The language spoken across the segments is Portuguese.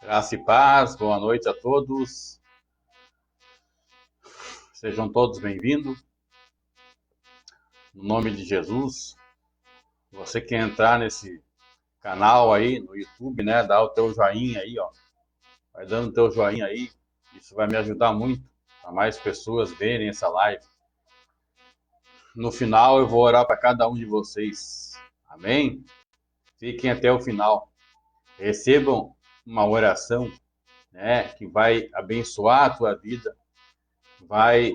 Graça e paz, boa noite a todos. Sejam todos bem-vindos. No nome de Jesus. Você que entrar nesse canal aí no YouTube, né? Dá o teu joinha aí, ó. Vai dando o teu joinha aí. Isso vai me ajudar muito para mais pessoas verem essa live. No final eu vou orar para cada um de vocês. Amém? Fiquem até o final. Recebam uma oração, né? Que vai abençoar a tua vida. Vai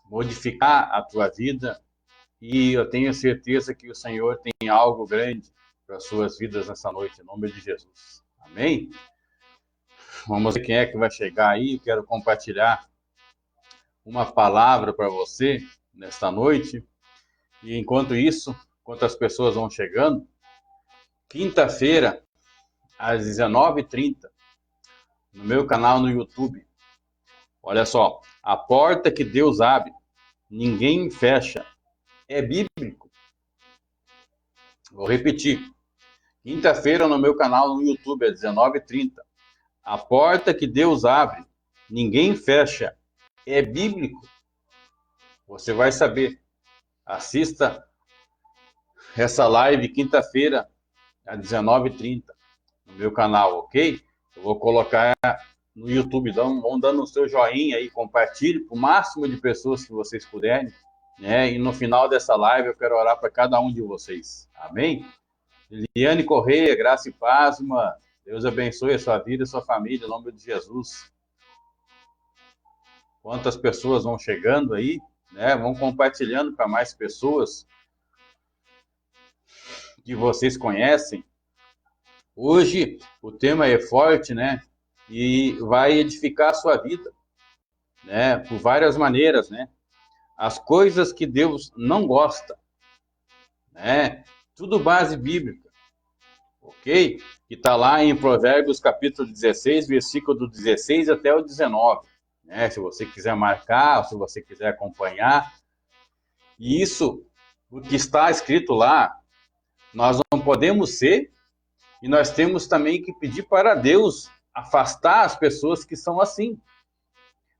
modificar a tua vida e eu tenho certeza que o Senhor tem algo grande para as suas vidas nessa noite, em nome de Jesus. Amém? Vamos ver quem é que vai chegar aí. Eu quero compartilhar uma palavra para você nesta noite. E enquanto isso, enquanto as pessoas vão chegando, quinta-feira, às 19h30, no meu canal no YouTube. Olha só, a porta que Deus abre, ninguém fecha. É bíblico. Vou repetir. Quinta-feira no meu canal no YouTube, às 19h30. A porta que Deus abre, ninguém fecha. É bíblico. Você vai saber. Assista essa live quinta-feira, às 19h30, no meu canal, ok? Eu vou colocar no YouTube. Vão dando o seu joinha aí, compartilhe para o máximo de pessoas que vocês puderem. Né? E no final dessa live eu quero orar para cada um de vocês. Amém? Liliane Correia, graça e paz, irmã. Deus abençoe a sua vida e a sua família, em nome de Jesus. Quantas pessoas vão chegando aí, né? Vão compartilhando para mais pessoas que vocês conhecem. Hoje o tema é forte, né? E vai edificar a sua vida, né? Por várias maneiras, né? As coisas que Deus não gosta, né? Tudo base bíblica, ok? Que está lá em Provérbios capítulo 16, versículo do 16 até o 19. Né? Se você quiser marcar, se você quiser acompanhar. E isso, o que está escrito lá, nós não podemos ser, e nós temos também que pedir para Deus afastar as pessoas que são assim,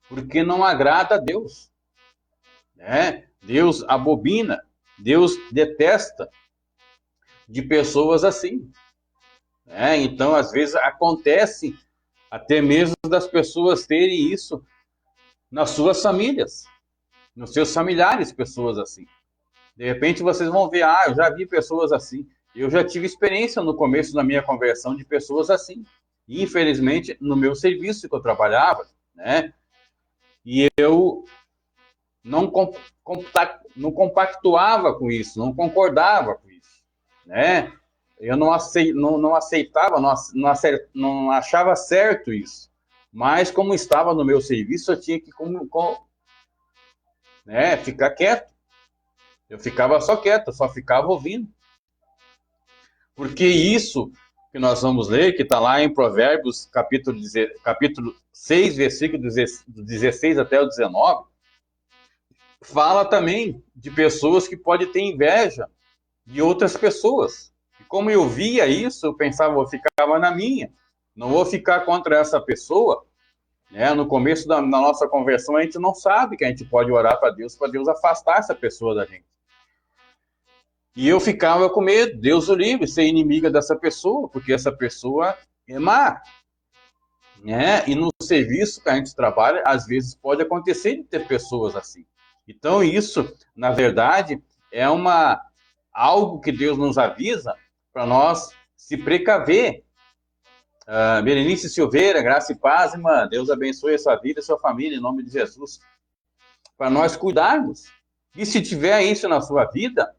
porque não agrada a Deus. Né? Deus abomina, Deus detesta de pessoas assim. Então, às vezes, acontece até mesmo das pessoas terem isso nas suas famílias, nos seus familiares, pessoas assim. De repente, vocês vão ver, eu já vi pessoas assim. Eu já tive experiência no começo da minha conversão de pessoas assim. E, infelizmente, no meu serviço que eu trabalhava, né? E eu não compactuava com isso, não concordava com isso, né? Eu não aceitava, não achava certo isso. Mas, como estava no meu serviço, eu tinha que ficar quieto. Eu ficava só quieto, só ficava ouvindo. Porque isso que nós vamos ler, que está lá em Provérbios, capítulo 6, versículo do 16 até o 19, fala também de pessoas que podem ter inveja de outras pessoas. Como eu via isso, eu pensava, eu ficava na minha, não vou ficar contra essa pessoa. Né? No começo da nossa conversão, a gente não sabe que a gente pode orar para Deus afastar essa pessoa da gente. E eu ficava com medo, Deus o livre, ser inimiga dessa pessoa, porque essa pessoa é má. Né? E no serviço que a gente trabalha, às vezes pode acontecer de ter pessoas assim. Então isso, na verdade, é algo que Deus nos avisa para nós se precaver. Berenice Silveira, graça e paz, irmã. Deus abençoe a sua vida e a sua família, em nome de Jesus. Para nós cuidarmos. E se tiver isso na sua vida,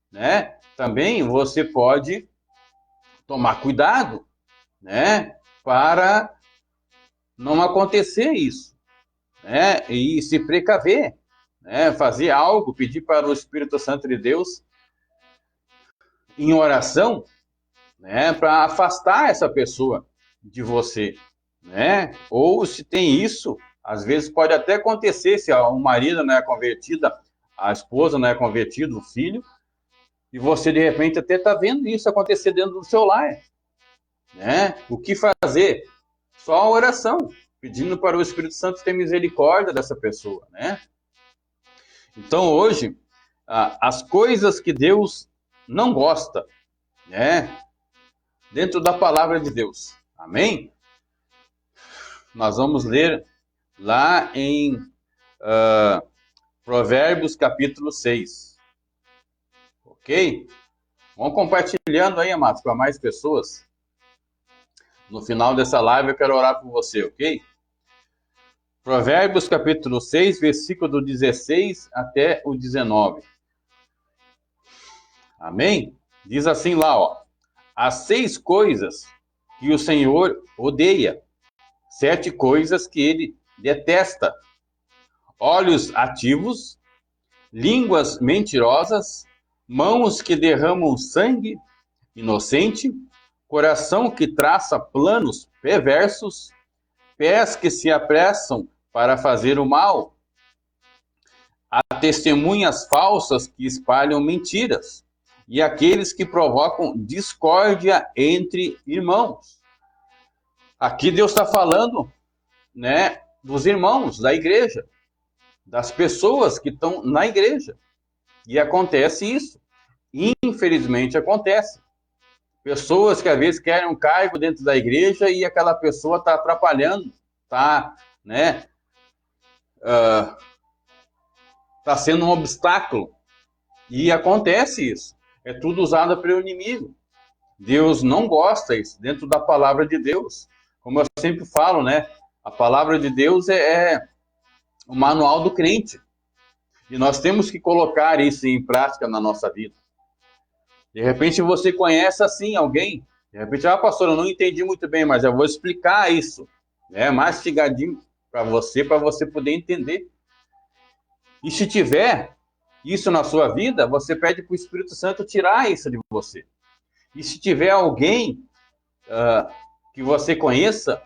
né, também você pode tomar cuidado, né, para não acontecer isso. Né, e se precaver. Né, fazer algo, pedir para o Espírito Santo de Deus em oração, né, para afastar essa pessoa de você, né? Ou se tem isso, às vezes pode até acontecer se o marido não é convertido, a esposa não é convertida, o filho, e você de repente até está vendo isso acontecer dentro do seu lar, né? O que fazer? Só a oração, pedindo para o Espírito Santo ter misericórdia dessa pessoa, né? Então hoje, as coisas que Deus não gosta, né? Dentro da palavra de Deus. Amém? Nós vamos ler lá em Provérbios capítulo 6. Ok? Vamos compartilhando aí, amados, para mais pessoas. No final dessa live eu quero orar por você, ok? Provérbios capítulo 6, versículo do 16 até o 19. Amém? Diz assim lá, ó. As 6 coisas que o Senhor odeia, 7 coisas que ele detesta: olhos ativos, línguas mentirosas, mãos que derramam sangue inocente, coração que traça planos perversos, pés que se apressam para fazer o mal, há testemunhas falsas que espalham mentiras, e aqueles que provocam discórdia entre irmãos. Aqui Deus está falando, né, dos irmãos da igreja, das pessoas que estão na igreja. E acontece isso. Infelizmente acontece. Pessoas que às vezes querem um cargo dentro da igreja e aquela pessoa está atrapalhando, está, né, tá sendo um obstáculo. E acontece isso. É tudo usado pelo inimigo. Deus não gosta disso dentro da palavra de Deus. Como eu sempre falo, né? A palavra de Deus é o manual do crente. E nós temos que colocar isso em prática na nossa vida. De repente você conhece assim alguém. De repente, pastor, eu não entendi muito bem, mas eu vou explicar isso, né? Mastigadinho para você poder entender. E se tiver isso na sua vida, você pede para o Espírito Santo tirar isso de você. E se tiver alguém que você conheça,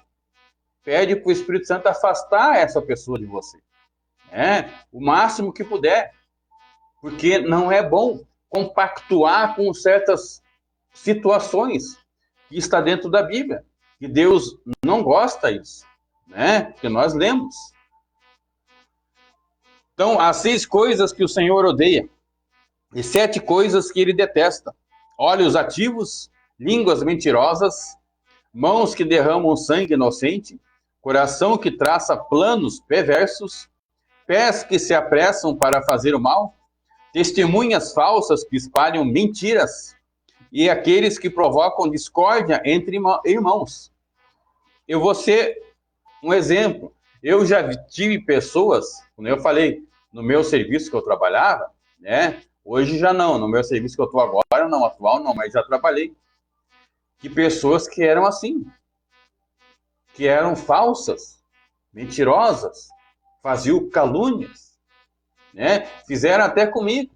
pede para o Espírito Santo afastar essa pessoa de você. O máximo que puder. Porque não é bom compactuar com certas situações que está dentro da Bíblia. Que Deus não gosta disso, né? Que nós lemos. Então, há 6 coisas que o Senhor odeia e 7 coisas que ele detesta: olhos ativos, línguas mentirosas, mãos que derramam sangue inocente, coração que traça planos perversos, pés que se apressam para fazer o mal, testemunhas falsas que espalham mentiras e aqueles que provocam discórdia entre irmãos. Eu vou ser um exemplo. Eu já tive pessoas, como eu falei, no meu serviço que eu trabalhava, né? Hoje já não, no meu serviço que eu estou agora, não, atual não, mas já trabalhei. Que pessoas que eram assim, que eram falsas, mentirosas, faziam calúnias, né? Fizeram até comigo,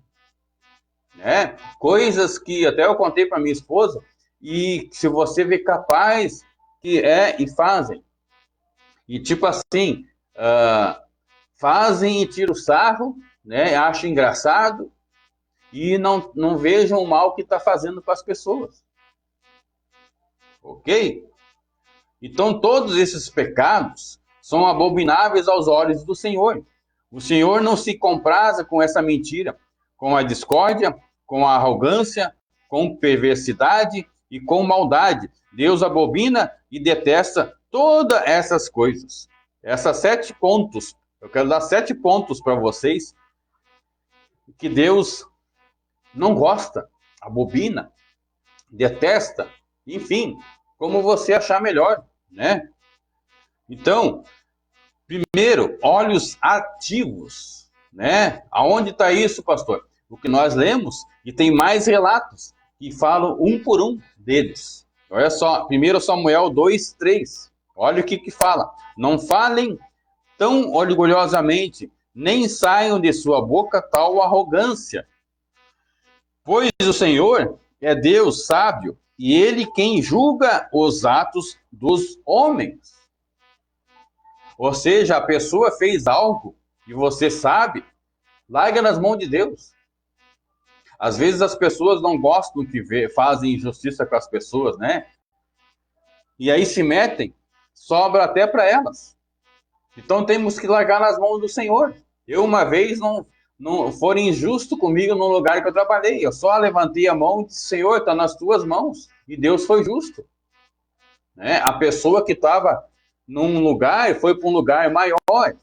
né? Coisas que até eu contei para minha esposa, e se você vê capaz que e fazem. E tipo assim, fazem e tiram o sarro, né? Acham engraçado e não vejam o mal que está fazendo para as pessoas. Ok? Então todos esses pecados são abomináveis aos olhos do Senhor. O Senhor não se compraza com essa mentira, com a discórdia, com a arrogância, com perversidade e com maldade. Deus abomina e detesta todas essas coisas. Essas 7 pontos, eu quero dar 7 pontos para vocês que Deus não gosta, abomina, detesta, enfim, como você achar melhor, né? Então, primeiro, olhos ativos, né? Aonde está isso, pastor? O que nós lemos, e tem mais relatos que falam um por um deles. Olha só, 1 Samuel 2:3. Olha o que fala. Não falem tão orgulhosamente, nem saiam de sua boca tal arrogância. Pois o Senhor é Deus sábio, e ele quem julga os atos dos homens. Ou seja, a pessoa fez algo e você sabe, larga nas mãos de Deus. Às vezes as pessoas não gostam que fazem injustiça com as pessoas, né? E aí se metem, sobra até para elas. Então temos que largar nas mãos do Senhor. Eu uma vez não foram injusto comigo no lugar que eu trabalhei. Eu só levantei a mão e disse, Senhor, está nas tuas mãos. E Deus foi justo. Né? A pessoa que estava num lugar foi para um lugar maior,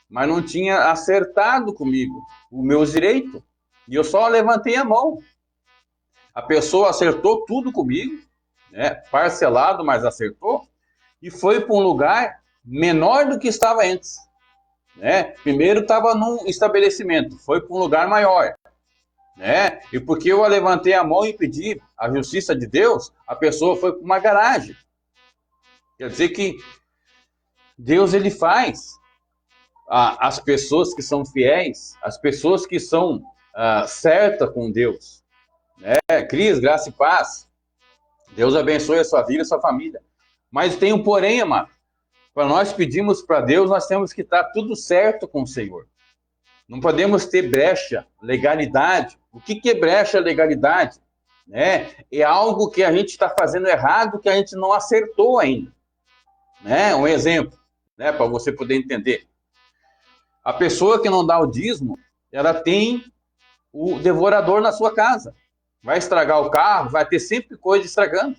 mas não tinha acertado comigo os meus direitos. E eu só levantei a mão. A pessoa acertou tudo comigo, né? Parcelado, mas acertou. E foi para um lugar menor do que estava antes. Né? Primeiro estava num estabelecimento, foi para um lugar maior. Né? E porque eu levantei a mão e pedi a justiça de Deus, a pessoa foi para uma garagem. Quer dizer que Deus ele faz as pessoas que são fiéis, as pessoas que são certas com Deus. Né? Cris, graça e paz. Deus abençoe a sua vida e a sua família. Mas tem um porém, amado. Para nós pedirmos para Deus, nós temos que estar tudo certo com o Senhor. Não podemos ter brecha, legalidade. O que é brecha, legalidade? Né? É algo que a gente está fazendo errado, que a gente não acertou ainda. Né? Um exemplo, né? Para você poder entender. A pessoa que não dá o dízimo, ela tem o devorador na sua casa. Vai estragar o carro, vai ter sempre coisa estragando.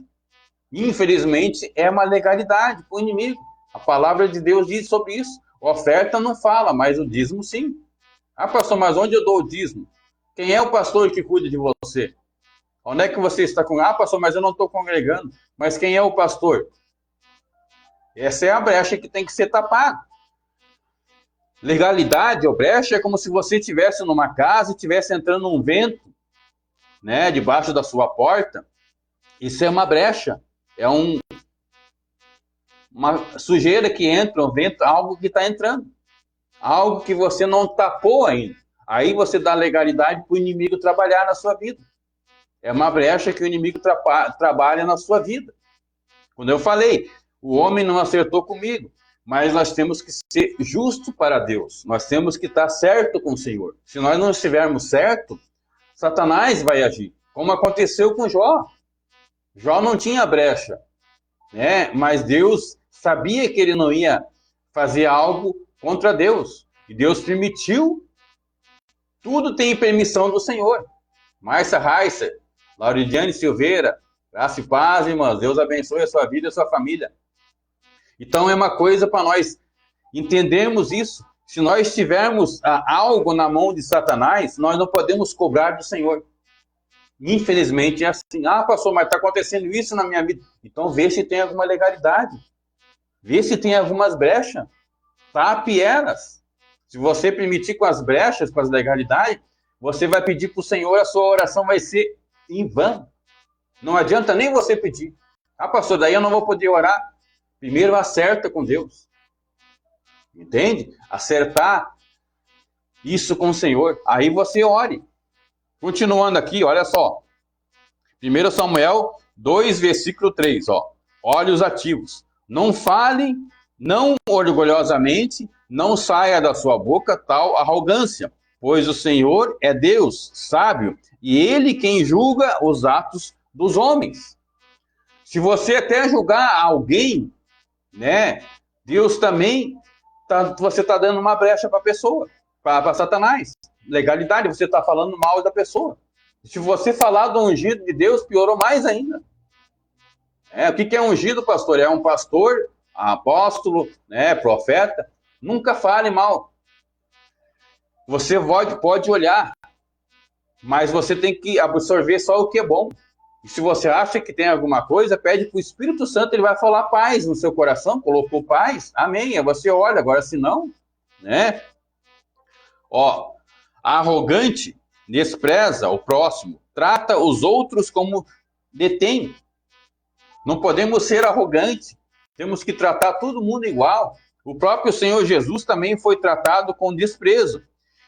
Infelizmente, é uma legalidade para o inimigo. A palavra de Deus diz sobre isso. A oferta não fala, mas o dízimo sim. Ah, pastor, mas onde eu dou o dízimo? Quem é o pastor que cuida de você? Onde é que você está com? Ah, pastor, mas eu não estou congregando. Mas quem é o pastor? Essa é a brecha que tem que ser tapada. Legalidade ou brecha é como se você estivesse numa casa e estivesse entrando um vento, né, debaixo da sua porta. Isso é uma brecha. É uma sujeira que entra, um vento, algo que está entrando. Algo que você não tapou ainda. Aí você dá legalidade para o inimigo trabalhar na sua vida. É uma brecha que o inimigo trabalha na sua vida. Quando eu falei, o homem não acertou comigo, mas nós temos que ser justos para Deus. Nós temos que estar certo com o Senhor. Se nós não estivermos certo, Satanás vai agir. Como aconteceu com Jó. Jó não tinha brecha, né? Mas Deus sabia que ele não ia fazer algo contra Deus. E Deus permitiu. Tudo tem permissão do Senhor. Márcia Reiser, Lauridiane Silveira, graça e paz, irmãs. Deus abençoe a sua vida e a sua família. Então é uma coisa para nós entendermos isso. Se nós tivermos algo na mão de Satanás, nós não podemos cobrar do Senhor. Infelizmente é assim. Ah, pastor, mas está acontecendo isso na minha vida. Então vê se tem alguma legalidade. Vê se tem algumas brechas. Tape elas. Se você permitir com as brechas, com as legalidades, você vai pedir para o Senhor, a sua oração vai ser em vão. Não adianta nem você pedir. Ah, pastor, daí eu não vou poder orar. Primeiro acerta com Deus. Entende? Acertar isso com o Senhor. Aí você ore. Continuando aqui, olha só. 1 Samuel 2, versículo 3. Ó. Olhos ativos. Não fale, não orgulhosamente, não saia da sua boca tal arrogância, pois o Senhor é Deus, sábio, e Ele quem julga os atos dos homens. Se você até julgar alguém, né, Deus também, você está dando uma brecha para a pessoa, para Satanás. Legalidade, você está falando mal da pessoa. Se você falar do ungido de Deus, piorou mais ainda. O que é ungido, pastor? É um pastor, apóstolo, né, profeta. Nunca fale mal. Você pode olhar, mas você tem que absorver só o que é bom. E se você acha que tem alguma coisa, pede para o Espírito Santo, ele vai falar paz no seu coração. Colocou paz? Amém. Aí você olha. Agora, se não, né? Ó, arrogante despreza o próximo, trata os outros como detém. Não podemos ser arrogantes. Temos que tratar todo mundo igual. O próprio Senhor Jesus também foi tratado com desprezo.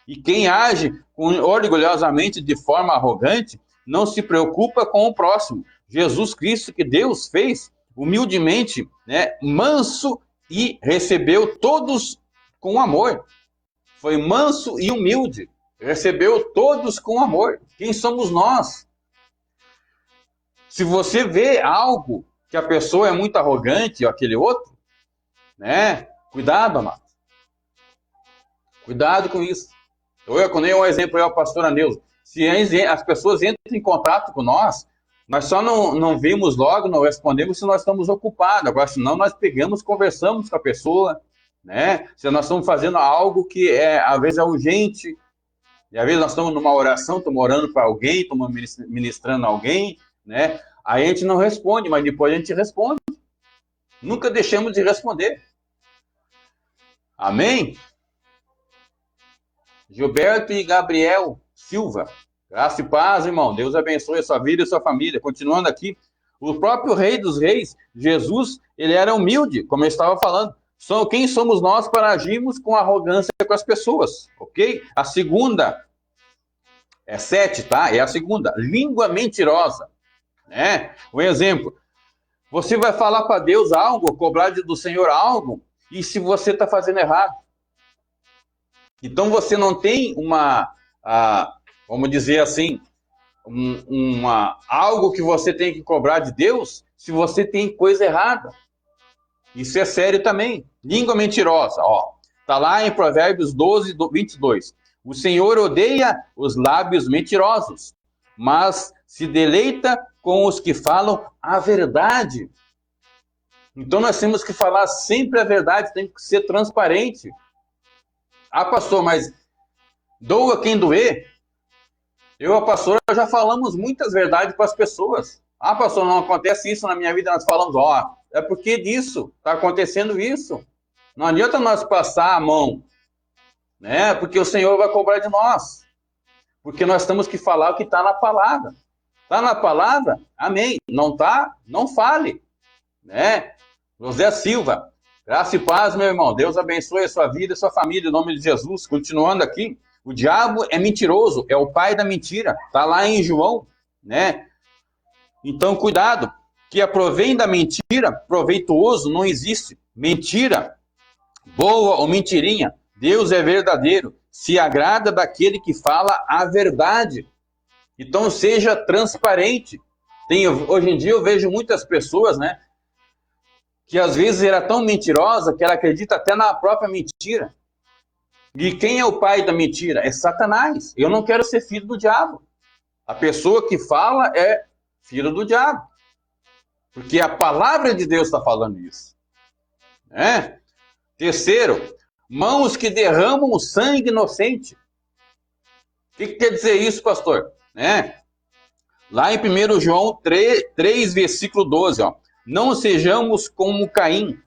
E quem age orgulhosamente de forma arrogante não se preocupa com o próximo. Jesus Cristo, que Deus fez humildemente, né, manso, e recebeu todos com amor. Foi manso e humilde. Recebeu todos com amor. Quem somos nós? Se você vê algo que a pessoa é muito arrogante, ou aquele outro, né? Cuidado, amado. Cuidado com isso. Eu dei um exemplo aí ao pastor Aneuso. Se as pessoas entram em contato com nós só não vimos logo, não respondemos se nós estamos ocupados. Agora, senão nós pegamos, conversamos com a pessoa, né? Se nós estamos fazendo algo que às vezes é urgente, e às vezes nós estamos numa oração, estamos orando para alguém, estamos ministrando alguém, né? Aí a gente não responde, mas depois a gente responde. Nunca deixamos de responder. Amém? Gilberto e Gabriel Silva. Graça e paz, irmão. Deus abençoe a sua vida e a sua família. Continuando aqui, o próprio Rei dos Reis, Jesus, ele era humilde, como eu estava falando. Quem somos nós para agirmos com arrogância com as pessoas, ok? A segunda, 7, tá? É a segunda, língua mentirosa, né? Um exemplo, você vai falar para Deus algo, cobrar do Senhor algo, e se você está fazendo errado. Então você não tem vamos dizer assim, algo que você tem que cobrar de Deus se você tem coisa errada. Isso é sério também. Língua mentirosa, ó. Está lá em Provérbios 12, 22. O Senhor odeia os lábios mentirosos, mas se deleita com os que falam a verdade. Então nós temos que falar sempre a verdade, tem que ser transparente. Ah, pastor, mas doa quem doer. Eu e a pastora já falamos muitas verdades para as pessoas. Ah, pastor, não acontece isso na minha vida. Nós falamos, é porque disso, está acontecendo isso. Não adianta nós passar a mão, né? Porque o Senhor vai cobrar de nós. Porque nós temos que falar o que está na palavra. Está na palavra? Amém. Não está? Não fale. Né? José Silva, graça e paz, meu irmão. Deus abençoe a sua vida e a sua família, em nome de Jesus. Continuando aqui. O diabo é mentiroso, é o pai da mentira. Está lá em João, né? Então, cuidado, que aprovém da mentira, proveitoso não existe. Mentira, boa ou mentirinha, Deus é verdadeiro, se agrada daquele que fala a verdade. Então, seja transparente. Hoje em dia eu vejo muitas pessoas, né? Que às vezes era tão mentirosa que ela acredita até na própria mentira. E quem é o pai da mentira? É Satanás. Eu não quero ser filho do diabo. A pessoa que fala é filho do diabo. Porque a palavra de Deus está falando isso. Né? Terceiro, mãos que derramam sangue inocente. O que quer dizer isso, pastor? Né? Lá em 1 João 3, versículo 12. Ó, não sejamos como Caim,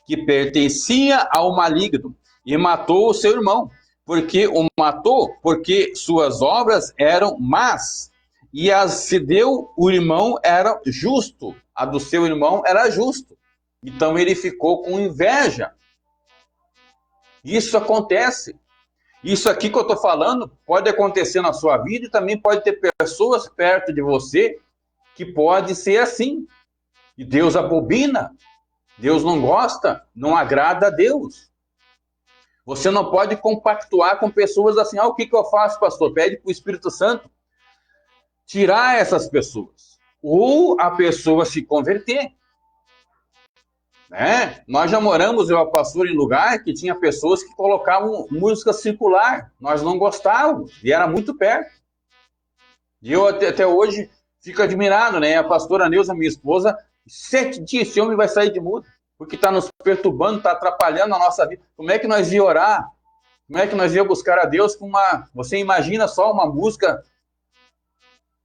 que pertencia ao maligno, e matou o seu irmão, porque o matou, porque suas obras eram más, e as se deu o irmão era justo, a do seu irmão era justo. Então ele ficou com inveja. Isso acontece. Isso aqui que eu estou falando pode acontecer na sua vida e também pode ter pessoas perto de você que pode ser assim. E Deus abomina, Deus não gosta, não agrada a Deus. Você não pode compactuar com pessoas assim, o que eu faço, pastor? Pede para o Espírito Santo tirar essas pessoas. Ou a pessoa se converter. Né? Nós já moramos, eu e a pastora, em lugar que tinha pessoas que colocavam música circular. Nós não gostávamos, e era muito perto. E eu até hoje fico admirado, né? A pastora Neuza, minha esposa, 7 dias esse homem vai sair de mudo. Porque está nos perturbando, está atrapalhando a nossa vida. Como é que nós ia orar? Como é que nós ia buscar a Deus com uma... Você imagina só uma música?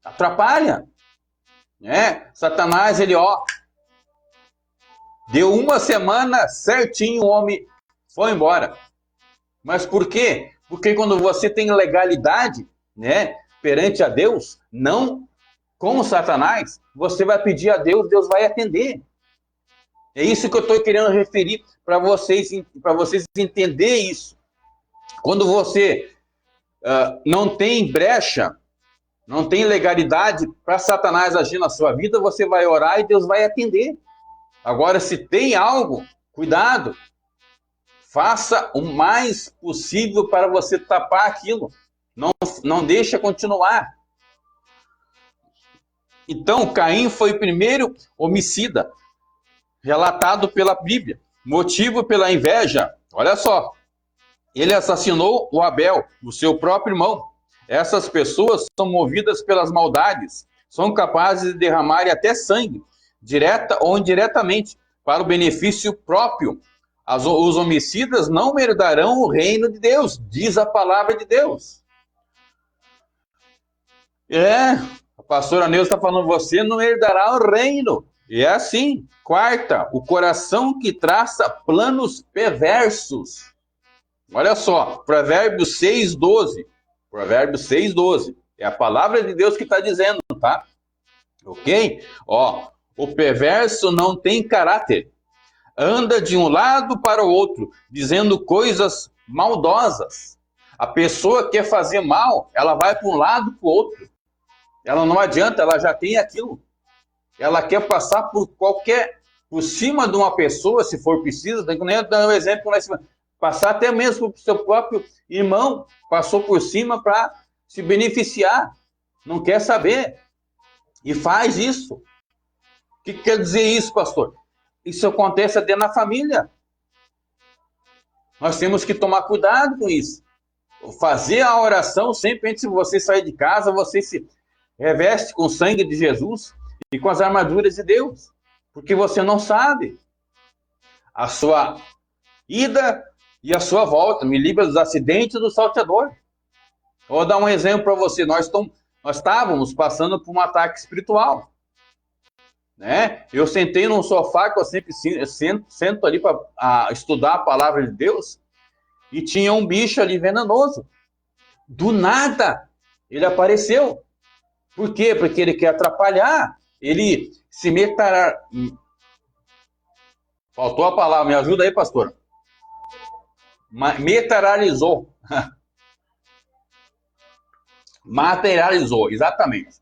Atrapalha. Né? Satanás, ele, deu uma semana certinho, o homem foi embora. Mas por quê? Porque quando você tem legalidade, né, perante a Deus, não como Satanás, você vai pedir a Deus, Deus vai atender. É isso que eu estou querendo referir para vocês entenderem isso. Quando você não tem brecha, não tem legalidade para Satanás agir na sua vida, você vai orar e Deus vai atender. Agora, se tem algo, cuidado. Faça o mais possível para você tapar aquilo. Não deixa continuar. Então, Caim foi o primeiro homicida relatado pela Bíblia. motivo pela inveja, olha só, ele assassinou o Abel, o seu próprio irmão. Essas pessoas são movidas pelas maldades, são capazes de derramar até sangue, direta ou indiretamente, para o benefício próprio. Os homicidas não herdarão o reino de Deus, diz a palavra de Deus. A pastora Neuza está falando, você não herdará o reino. E é assim. Quarta, o coração que traça planos perversos. Olha só, Provérbios 6:12. Provérbios 6:12. É a palavra de Deus que está dizendo, tá? Ok? Ó, o perverso não tem caráter. Anda de um lado para o outro, dizendo coisas maldosas. A pessoa quer fazer mal, ela vai para um lado para o outro. Ela não adianta, ela já tem aquilo. Ela quer passar por cima de uma pessoa, se for preciso. Tem que nem dar um exemplo, passar até mesmo para o seu próprio irmão, passou por cima para se beneficiar. Não quer saber. E faz isso. O que quer dizer isso, pastor? Isso acontece até na família. Nós temos que tomar cuidado com isso. Fazer a oração sempre antes de você sair de casa, você se reveste com o sangue de Jesus e com as armaduras de Deus. Porque você não sabe a sua ida e a sua volta. Me livra dos acidentes do salteador. Vou dar um exemplo para você. Nós estávamos passando por um ataque espiritual. Né? Eu sentei num sofá que eu sempre sento ali para estudar a palavra de Deus e tinha um bicho ali venenoso. Do nada, ele apareceu. Por quê? Porque ele quer atrapalhar. Ele se Faltou a palavra, me ajuda aí, pastor. Materializou. Materializou, exatamente.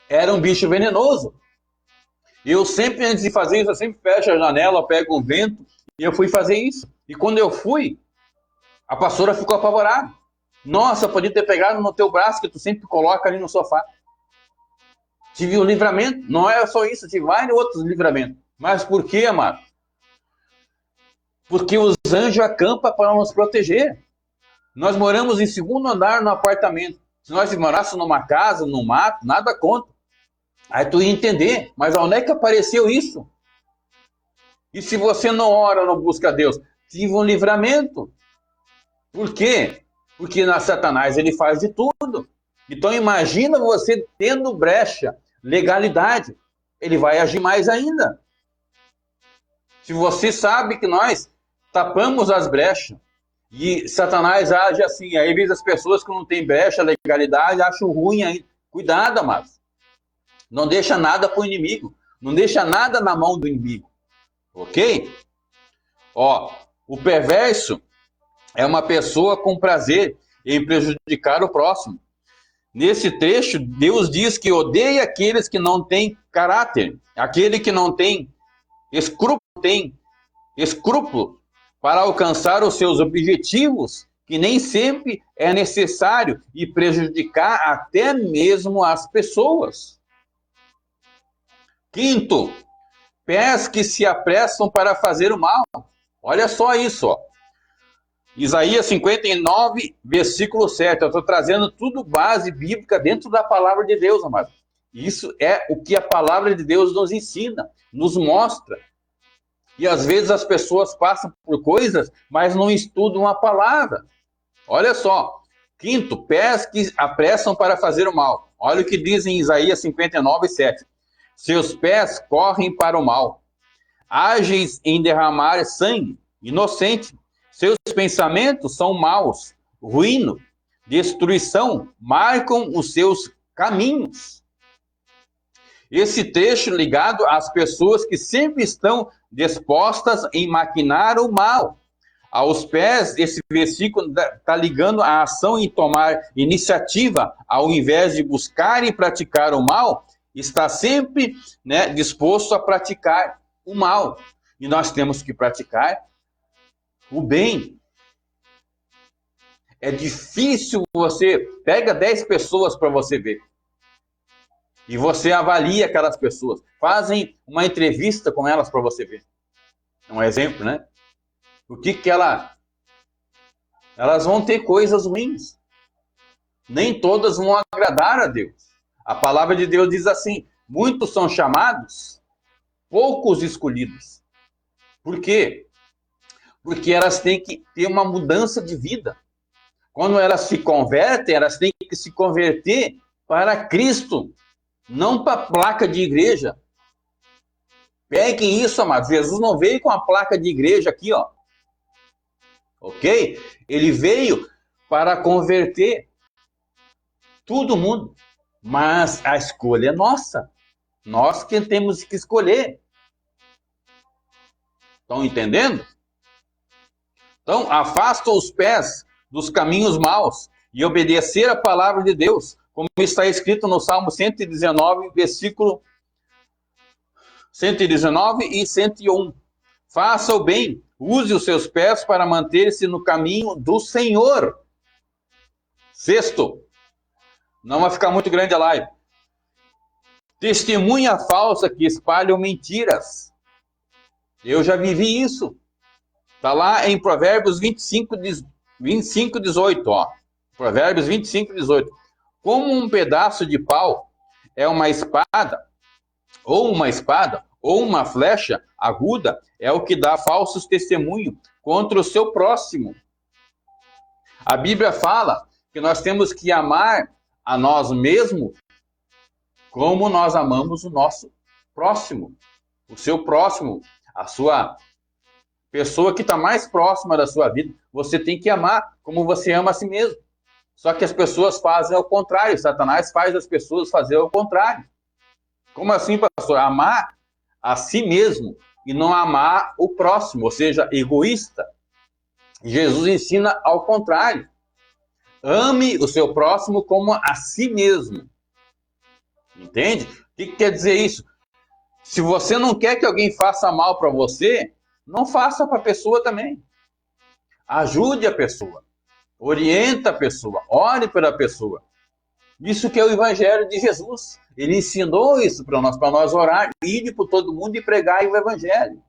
Era um bicho venenoso. Eu sempre, antes de fazer isso, eu sempre fecho a janela, eu pego um vento, e eu fui fazer isso. E quando eu fui, a pastora ficou apavorada. Nossa, eu podia ter pegado no teu braço, que tu sempre coloca ali no sofá. Tive um livramento. Não é só isso, tive vários outros livramentos. Mas por quê, amado? Porque os anjos acampam para nos proteger. Nós moramos em segundo andar no apartamento. Se nós morássemos numa casa, no mato, nada contra. Aí tu ia entender. Mas onde é que apareceu isso? E se você não ora, não busca Deus? Tive um livramento. Por quê? Porque na Satanás ele faz de tudo. Então imagina você tendo brecha, legalidade. Ele vai agir mais ainda. Se você sabe que nós tapamos as brechas e Satanás age assim, aí vezes as pessoas que não têm brecha, legalidade, acham ruim ainda. Cuidado, amados. Não deixa nada para o inimigo. Não deixa nada na mão do inimigo. Ok? Ó, o perverso é uma pessoa com prazer em prejudicar o próximo. Nesse trecho, Deus diz que odeia aqueles que não têm caráter, aquele que não tem escrúpulo para alcançar os seus objetivos, que nem sempre é necessário e prejudicar até mesmo as pessoas. Quinto, pés que se apressam para fazer o mal. Olha só isso, ó. Isaías 59, versículo 7. Eu estou trazendo tudo base bíblica dentro da palavra de Deus, amado. Isso é o que a palavra de Deus nos ensina, nos mostra. E às vezes as pessoas passam por coisas, mas não estudam a palavra. Olha só. Quinto, pés que apressam para fazer o mal. Olha o que diz em Isaías 59, 7. Seus pés correm para o mal, ágeis em derramar sangue, inocente. Seus pensamentos são maus, ruína, destruição, marcam os seus caminhos. Esse trecho ligado às pessoas que sempre estão dispostas em maquinar o mal. Aos pés, esse versículo está ligando a ação em tomar iniciativa, ao invés de buscar e praticar o mal, está sempre, disposto a praticar o mal. E nós temos que praticar o bem. É difícil você... Pega 10 pessoas para você ver. E você avalia aquelas pessoas. Fazem uma entrevista com elas para você ver. É um exemplo, né? O que que elas vão ter coisas ruins. Nem todas vão agradar a Deus. A palavra de Deus diz assim: muitos são chamados, poucos escolhidos. Por quê? Porque elas têm que ter uma mudança de vida. Quando elas se convertem, elas têm que se converter para Cristo, não para a placa de igreja. Peguem isso, amados. Jesus não veio com a placa de igreja aqui, ó. Ok? Ele veio para converter todo mundo. Mas a escolha é nossa. Nós que temos que escolher. Estão entendendo? Então, afasta os pés dos caminhos maus e obedecer a palavra de Deus, como está escrito no Salmo 119, versículo 119 e 101. Faça o bem, use os seus pés para manter-se no caminho do Senhor. Sexto, não vai ficar muito grande a live. Testemunha falsa que espalham mentiras. Eu já vivi isso. Está lá em Provérbios 25, 18, ó. Provérbios 25, 18. Como um pedaço de pau é uma espada, ou uma flecha aguda, é o que dá falsos testemunhos contra o seu próximo. A Bíblia fala que nós temos que amar a nós mesmos como nós amamos o nosso próximo. O seu próximo, a sua pessoa que está mais próxima da sua vida, você tem que amar como você ama a si mesmo. Só que as pessoas fazem ao contrário. Satanás faz as pessoas fazer ao contrário. Como assim, pastor? Amar a si mesmo e não amar o próximo, ou seja, egoísta. Jesus ensina ao contrário. Ame o seu próximo como a si mesmo. Entende? O que quer dizer isso? Se você não quer que alguém faça mal para você, não faça para a pessoa também. Ajude a pessoa. Orienta a pessoa. Ore pela pessoa. Isso que é o Evangelho de Jesus. Ele ensinou isso para nós orar, ir por todo mundo e pregar o Evangelho.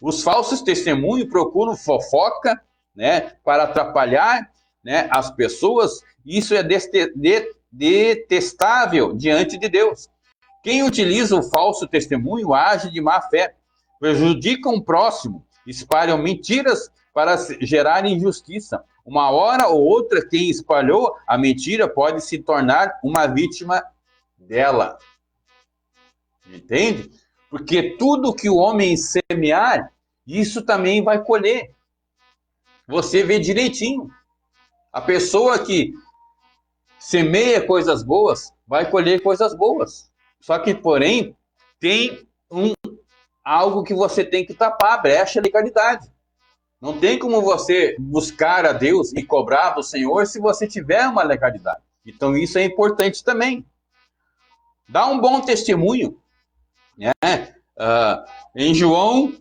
Os falsos testemunhos procuram fofoca, né, para atrapalhar, né, as pessoas. Isso é detestável diante de Deus. Quem utiliza o falso testemunho age de má fé, prejudicam o próximo, espalham mentiras para gerar injustiça. Uma hora ou outra, quem espalhou a mentira pode se tornar uma vítima dela. Entende? Porque tudo que o homem semear, isso também vai colher. Você vê direitinho. A pessoa que semeia coisas boas, vai colher coisas boas. Só que, porém, tem algo que você tem que tapar, a brecha da legalidade. Não tem como você buscar a Deus e cobrar do Senhor se você tiver uma legalidade. Então isso é importante também. Dá um bom testemunho. Né? Em João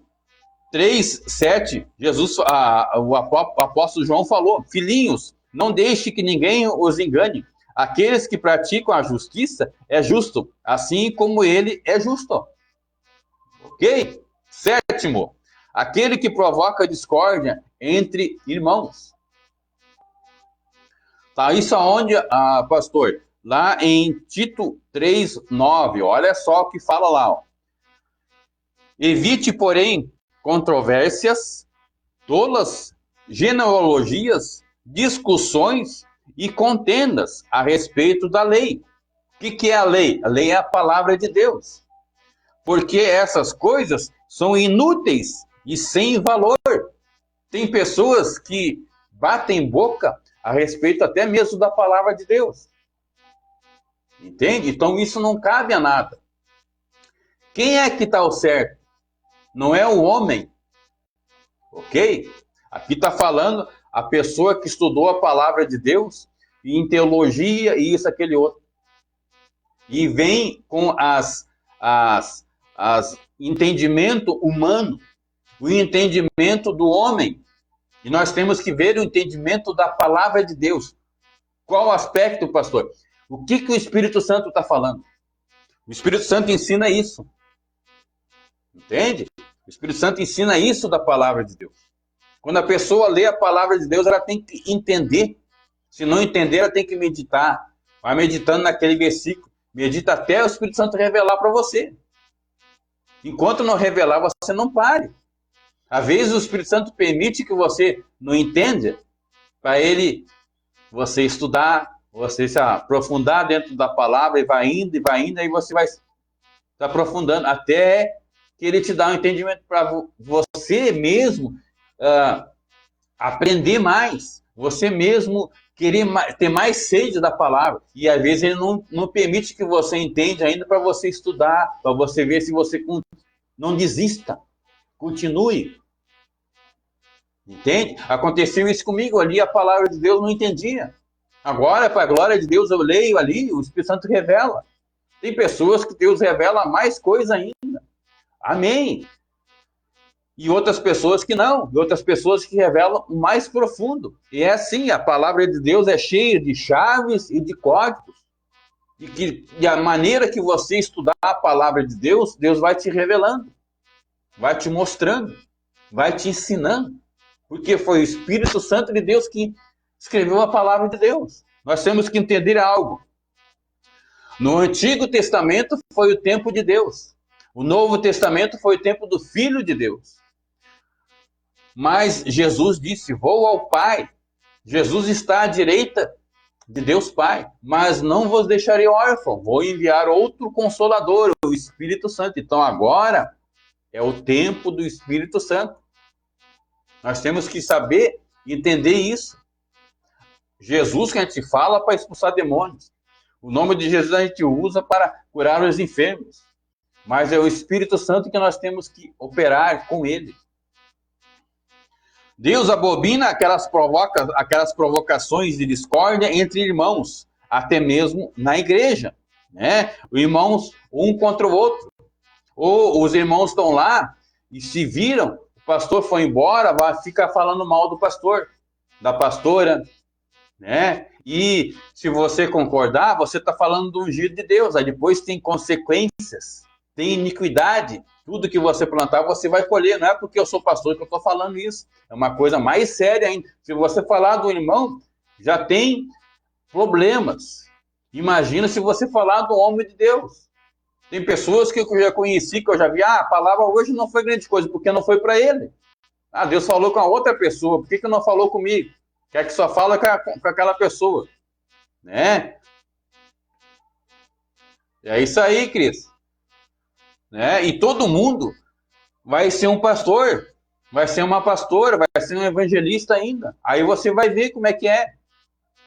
3:7, Jesus, o apóstolo João falou: filhinhos, não deixe que ninguém os engane. Aqueles que praticam a justiça é justo, assim como ele é justo. Ok? Sétimo, aquele que provoca discórdia entre irmãos. Tá, isso aonde, pastor? Lá em Tito 3:9, olha só o que fala lá. Ó. Evite, porém, controvérsias, tolas, genealogias, discussões e contendas a respeito da lei. O que é a lei? A lei é a palavra de Deus. Porque essas coisas são inúteis e sem valor. Tem pessoas que batem boca a respeito até mesmo da palavra de Deus. Entende? Então isso não cabe a nada. Quem é que está ao certo? Não é o homem. Ok? Aqui está falando a pessoa que estudou a palavra de Deus e em teologia e isso, aquele outro. E vem com as entendimento humano, o entendimento do homem. E nós temos que ver o entendimento da palavra de Deus. Qual aspecto, pastor? O que o Espírito Santo está falando? O Espírito Santo ensina isso. Entende? O Espírito Santo ensina isso da palavra de Deus. Quando a pessoa lê a palavra de Deus, ela tem que entender. Se não entender, ela tem que meditar. Vai meditando naquele versículo. Medita até o Espírito Santo revelar para você. Enquanto não revelar, você não pare. Às vezes o Espírito Santo permite que você não entenda, para você estudar, você se aprofundar dentro da palavra, e vai indo, aí você vai se aprofundando, até que ele te dá um entendimento para você mesmo aprender mais, você mesmo querer ter mais sede da palavra. E às vezes ele não permite que você entenda ainda, para você estudar, para você ver se você não desista, continue. Entende? Aconteceu isso comigo ali, a palavra de Deus não entendia. Agora, para a glória de Deus, eu leio ali, o Espírito Santo revela. Tem pessoas que Deus revela mais coisa ainda. Amém. E outras pessoas que não. E outras pessoas que revelam o mais profundo. E é assim, a palavra de Deus é cheia de chaves e de códigos. E a maneira que você estudar a palavra de Deus, Deus vai te revelando. Vai te mostrando. Vai te ensinando. Porque foi o Espírito Santo de Deus que escreveu a palavra de Deus. Nós temos que entender algo. No Antigo Testamento foi o tempo de Deus. O Novo Testamento foi o tempo do Filho de Deus. Mas Jesus disse, vou ao Pai. Jesus está à direita de Deus Pai. Mas não vos deixarei órfão. Vou enviar outro Consolador, o Espírito Santo. Então agora é o tempo do Espírito Santo. Nós temos que saber entender isso. Jesus que a gente fala para expulsar demônios. O nome de Jesus a gente usa para curar os enfermos. Mas é o Espírito Santo que nós temos que operar com ele. Deus abomina aquelas provocações de discórdia entre irmãos, até mesmo na igreja, né? Os irmãos um contra o outro. Ou os irmãos estão lá e se viram, o pastor foi embora, vai ficar falando mal do pastor, da pastora, né? E se você concordar, você está falando do ungido de Deus. Aí depois tem consequências, tem iniquidade. Tudo que você plantar, você vai colher. Não é porque eu sou pastor que eu estou falando isso. É uma coisa mais séria ainda. Se você falar do irmão, já tem problemas. Imagina se você falar do homem de Deus. Tem pessoas que eu já conheci, que eu já vi, a palavra hoje não foi grande coisa, porque não foi para ele. Deus falou com a outra pessoa, por que não falou comigo? Quer que só fala com aquela pessoa, né? É isso aí, Cris. Né? E todo mundo vai ser um pastor, vai ser uma pastora, vai ser um evangelista ainda. Aí você vai ver como é que é.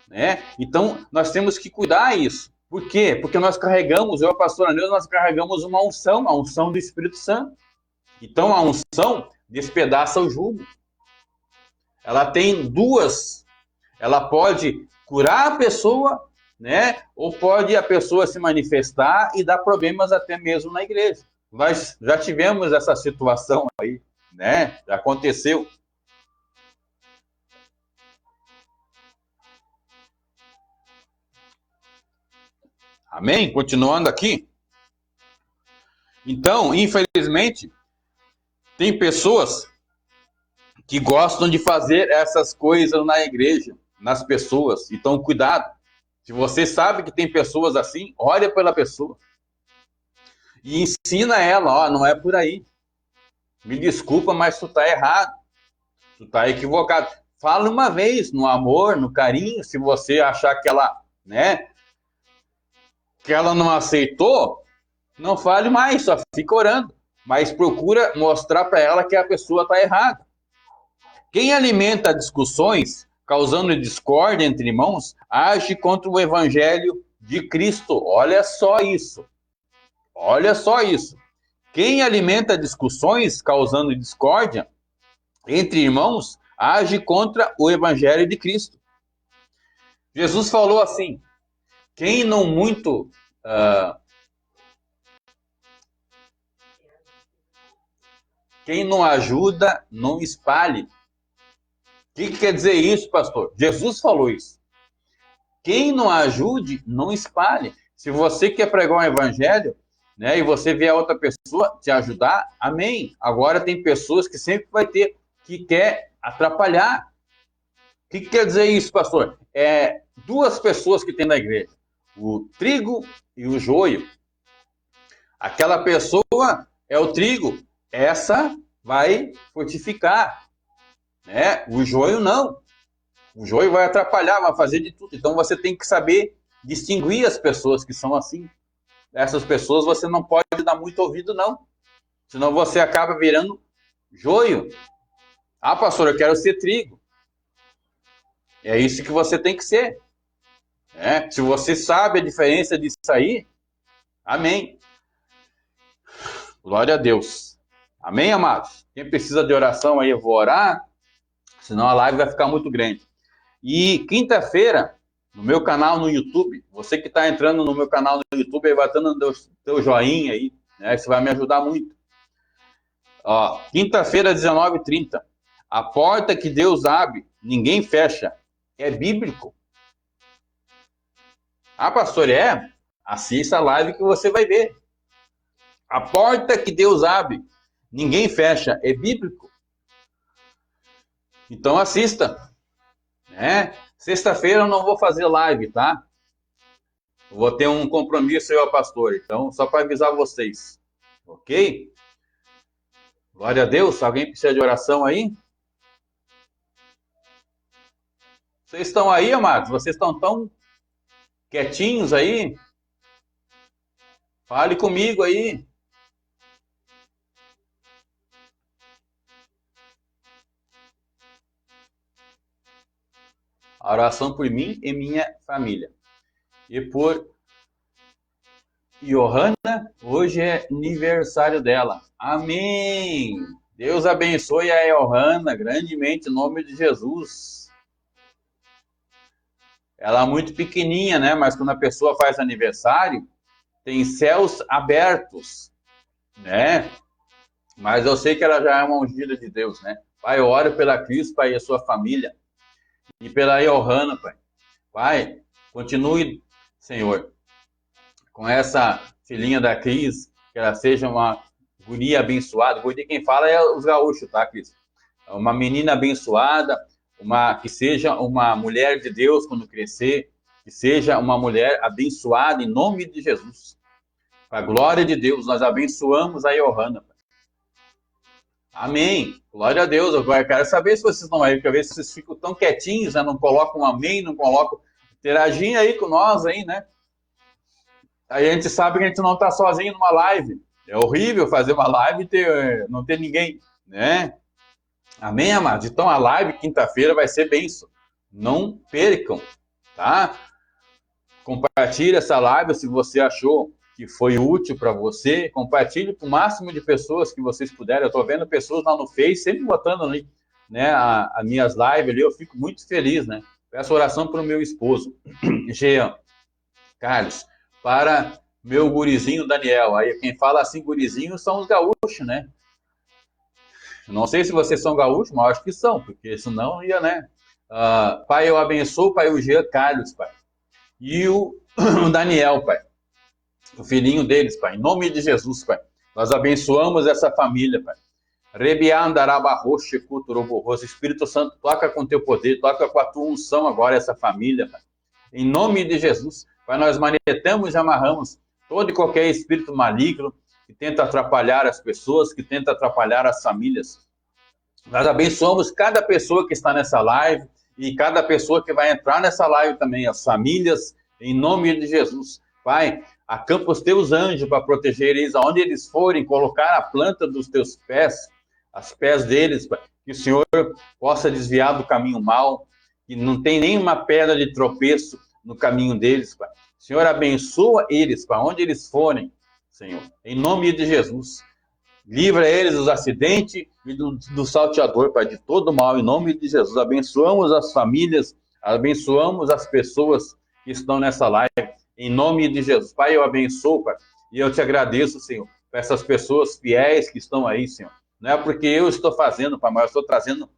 Né? Então, nós temos que cuidar disso. Por quê? Porque nós carregamos, eu e a pastora Neuza, nós carregamos uma unção, a unção do Espírito Santo. Então, a unção despedaça o jugo. Ela tem duas. Ela pode curar a pessoa, né? Ou pode a pessoa se manifestar e dar problemas até mesmo na igreja. Nós já tivemos essa situação aí, né? Já aconteceu. Amém? Continuando aqui. Então, infelizmente, tem pessoas que gostam de fazer essas coisas na igreja, nas pessoas. Então, cuidado. Se você sabe que tem pessoas assim, olha pela pessoa. E ensina ela, não é por aí. Me desculpa, mas tu tá errado. Tu tá equivocado. Fala uma vez, no amor, no carinho, se você achar que ela, né, que ela não aceitou, não fale mais, só fica orando. Mas procura mostrar para ela que a pessoa está errada. Quem alimenta discussões, causando discórdia entre irmãos, age contra o evangelho de Cristo. Olha só isso. Olha só isso. Quem alimenta discussões, causando discórdia entre irmãos, age contra o evangelho de Cristo. Jesus falou assim, quem não muito... quem não ajuda, não espalhe. O que quer dizer isso, pastor? Jesus falou isso. Quem não ajude, não espalhe. Se você quer pregar um evangelho, né? E você vê a outra pessoa te ajudar, amém. Agora tem pessoas que sempre vai ter que quer atrapalhar. O que quer dizer isso, pastor? É duas pessoas que tem na igreja, o trigo e o joio. Aquela pessoa é o trigo, essa vai frutificar, né? O joio não. O joio vai atrapalhar, vai fazer de tudo. Então você tem que saber distinguir as pessoas que são assim. Essas pessoas você não pode dar muito ouvido, não. Senão você acaba virando joio. Ah, pastor, eu quero ser trigo. É isso que você tem que ser. É, se você sabe a diferença disso aí, amém. Glória a Deus. Amém, amados? Quem precisa de oração aí, eu vou orar, senão a live vai ficar muito grande. E quinta-feira, no meu canal no YouTube, você que está entrando no meu canal no YouTube, aí vai dando teu joinha aí, né? Isso vai me ajudar muito. Ó, quinta-feira, 19h30. A porta que Deus abre, ninguém fecha. É bíblico. Ah, pastor, é? Assista a live que você vai ver. A porta que Deus abre, ninguém fecha. É bíblico. Então assista. Né? Sexta-feira eu não vou fazer live, tá? Eu vou ter um compromisso eu, pastor. Então, só para avisar vocês. Ok? Glória a Deus. Alguém precisa de oração aí? Vocês estão aí, amados? Vocês estão tão quietinhos aí? Fale comigo aí. A oração por mim e minha família. E por Johanna, hoje é aniversário dela. Amém! Deus abençoe a Johanna grandemente, em nome de Jesus. Ela é muito pequenininha, né? Mas quando a pessoa faz aniversário, tem céus abertos, né? Mas eu sei que ela já é uma ungida de Deus, né? Pai, eu oro pela Cris, Pai, e a sua família. E pela Johanna, Pai. Pai, continue, Senhor, com essa filhinha da Cris, que ela seja uma guria abençoada. Guria, quem fala é os gaúchos, tá, Cris? Uma menina abençoada, que seja uma mulher de Deus quando crescer, que seja uma mulher abençoada em nome de Jesus. Para a glória de Deus, nós abençoamos a Johanna. Pai. Amém. Glória a Deus. Eu quero saber se vocês estão aí, porque às vezes vocês ficam tão quietinhos, né? Não colocam um amém, não colocam. Interagir aí com nós aí, né? Aí a gente sabe que a gente não está sozinho numa live. É horrível fazer uma live e não ter ninguém, né? Amém, amados? Então a live quinta-feira vai ser bênção. Não percam, tá? Compartilhe essa live se você achou que foi útil para você. Compartilhe para o máximo de pessoas que vocês puderem. Eu estou vendo pessoas lá no Face sempre botando ali, né, as minhas lives ali. Eu fico muito feliz, né? Peço oração para o meu esposo, Jean Carlos, para meu gurizinho Daniel. Aí quem fala assim, gurizinho, são os gaúchos, né? Não sei se vocês são gaúchos, mas acho que são, porque senão ia, né? Pai, eu abençoo, Pai, o Jean Carlos, Pai. E o Daniel, Pai. O filhinho deles, Pai. Em nome de Jesus, Pai. Nós abençoamos essa família, Pai. Espírito Santo, toca com teu poder, toca com a tua unção agora essa família, Pai. Em nome de Jesus, Pai, nós manetamos e amarramos todo e qualquer espírito maligno que tenta atrapalhar as pessoas, que tenta atrapalhar as famílias. Nós abençoamos cada pessoa que está nessa live e cada pessoa que vai entrar nessa live também, as famílias, em nome de Jesus. Pai, acampa os teus anjos para proteger eles aonde eles forem, colocar a planta dos teus pés, as pés deles, Pai, que o Senhor possa desviar do caminho mau, que não tem nenhuma pedra de tropeço no caminho deles, Pai. Senhor, abençoa eles para onde eles forem, Senhor, em nome de Jesus. Livra eles dos acidentes e do salteador, Pai, de todo mal, em nome de Jesus. Abençoamos as famílias, abençoamos as pessoas que estão nessa live, em nome de Jesus. Pai, eu abençoo, Pai, e eu te agradeço, Senhor, por essas pessoas fiéis que estão aí, Senhor. Não é porque eu estou fazendo, Pai, mas eu estou trazendo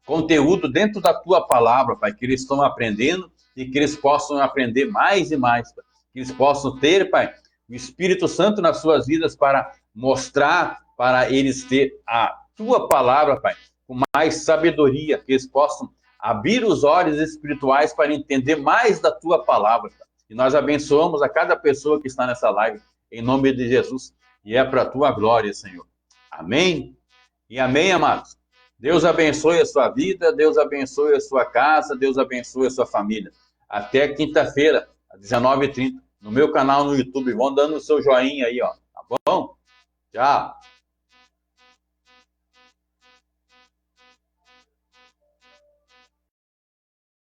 conteúdo dentro da tua palavra, Pai, que eles estão aprendendo e que eles possam aprender mais e mais, Pai. Que eles possam ter, Pai, o Espírito Santo nas suas vidas para mostrar, para eles ter a tua palavra, Pai, com mais sabedoria, que eles possam abrir os olhos espirituais para entender mais da tua palavra. Pai. E nós abençoamos a cada pessoa que está nessa live, em nome de Jesus, e é para a tua glória, Senhor. Amém? E amém, amados. Deus abençoe a sua vida, Deus abençoe a sua casa, Deus abençoe a sua família. Até quinta-feira, às 19h30, no meu canal no YouTube. Vão dando o seu joinha aí, ó. Tá bom? Tchau.